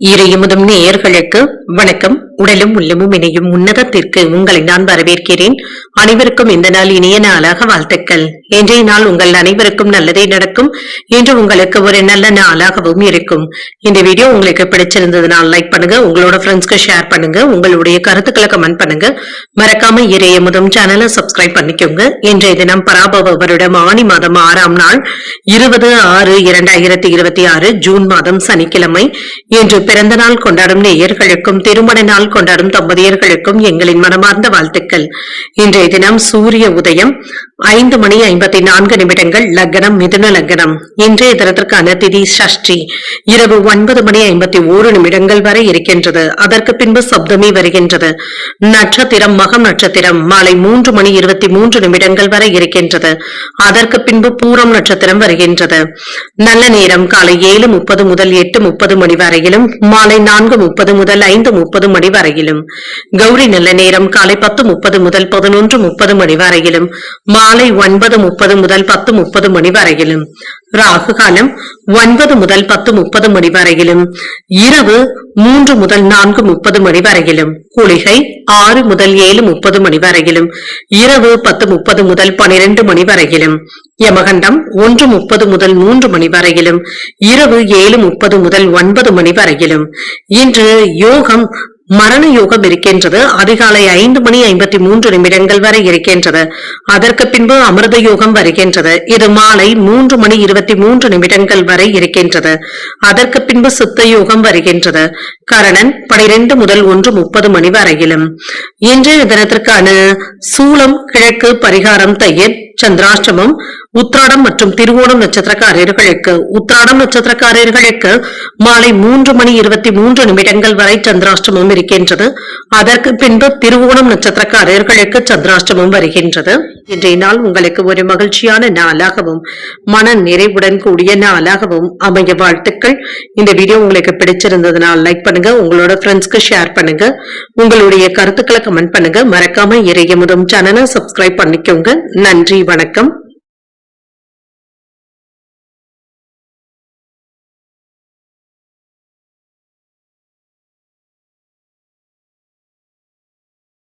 இறையமுதும் நேயர்களுக்கு வணக்கம். உடலும் உள்ளமும் இணையும் உன்னதத்திற்கு உங்களை நான் வரவேற்கிறேன். அனைவருக்கும் இந்த நாள் இனிய நாளாக வாழ்த்துக்கள். இன்றைய நாள் உங்கள் அனைவருக்கும் நல்லதே நடக்கும். இன்று உங்களுக்கு ஒரு நல்ல நாளாகவும் இருக்கும். இந்த வீடியோ உங்களுக்கு பிடிச்சிருந்ததுனால் லைக் பண்ணுங்க, உங்களோட ஃப்ரெண்ட்ஸ்க்கு ஷேர் பண்ணுங்க, உங்களுடைய கருத்துக்களை கமெண்ட் பண்ணுங்க. மறக்காம இறையமுதும் சேனலை சப்ஸ்கிரைப் பண்ணிக்கோங்க. இன்றைய தினம் பராபவ வருடம் ஆனி மாதம் 6ஆம் நாள் 20/6/2026 ஜூன் மாதம் சனிக்கிழமை. இன்று பிறந்த நாள் கொண்டாடும் நேயர்களுக்கும் திருமண நாள் கொண்டாடும் தம்பதியர்களுக்கும் எங்களின் மனமார்ந்த வாழ்த்துக்கள். இன்றைய தினம் சூரிய உதயம் 5:54 லக்னம் மிதுன லக்னம். இன்றைய தினத்திற்கான திதி சஷ்டி. இரவு 9:51 வரை இருக்கின்றது. அதற்கு பின்பு சப்தமி வருகின்றது. நட்சத்திரம் மகம் நட்சத்திரம் மாலை 3:23 வரை இருக்கின்றது. அதற்கு பின்பு பூரம் நட்சத்திரம் வருகின்றது. நல்ல நேரம் காலை 7:30 முதல் 8:30 மணி வரையிலும், மாலை 4:30 முதல் 5:30 மணி வரையிலும். கௌரி நல்ல நேரம் காலை 10:30 முதல் 11:30 மணி வரையிலும், மாலை 9:30 முதல் 10:30 மணி வரையிலும். ராகு காலம் 9 முதல் 10:30 மணி வரையிலும், இரவு 3 முதல் 4:30 மணி வரையிலும். குளிகை 6 முதல் 7:30 மணி வரையிலும், இரவு 10:30 முதல் 12 மணி வரையிலும். யமகண்டம் 1:30 முதல் 3 மணி வரையிலும், இரவு 7:30 முதல் 9 மணி வரையிலும். இன்று யோகம் மரண யோகம் இருக்கின்றது. அதிகாலை 5:53 வரை இருக்கின்றது. அதற்கு பின்பு அமிர்த யோகம் வருகின்றது. இது மாலை 3:23 வரை இருக்கின்றது. அதற்கு பின்பு சித்த யோகம் வருகின்றது. கரணன் 12 முதல் 1:30 மணி வரையிலும். இன்றைய தினத்திற்கான சூலம் கிழக்கு, பரிகாரம் தயிர், சந்திராஷ்டமம். உத்திராடம் மற்றும் திருவோணம் நட்சத்திரக்காரர்களுக்கு மாலை 3:23 வரை சந்திராஷ்டமம் இருக்கின்றது. அதற்கு பின்பு திருவோணம் நட்சத்திரக்காரர்களுக்கு சந்திராஷ்டமம் வருகின்றது. இன்றைய நாள் உங்களுக்கு ஒரு மகிழ்ச்சியான நாளாகவும் மன நிறைவுடன் கூடிய நாளாகவும் அமைய வாழ்த்துக்கள். இந்த வீடியோ உங்களுக்கு பிடிச்சிருந்ததுனால் லைக் பண்ணுங்க, உங்களோட ஃப்ரெண்ட்ஸ்க்கு ஷேர் பண்ணுங்க, உங்களுடைய கருத்துக்களை கமெண்ட் பண்ணுங்க. மறக்காம இறையமுதும் சேனலை சப்ஸ்கிரைப் பண்ணிக்கோங்க. நன்றி, வணக்கம்.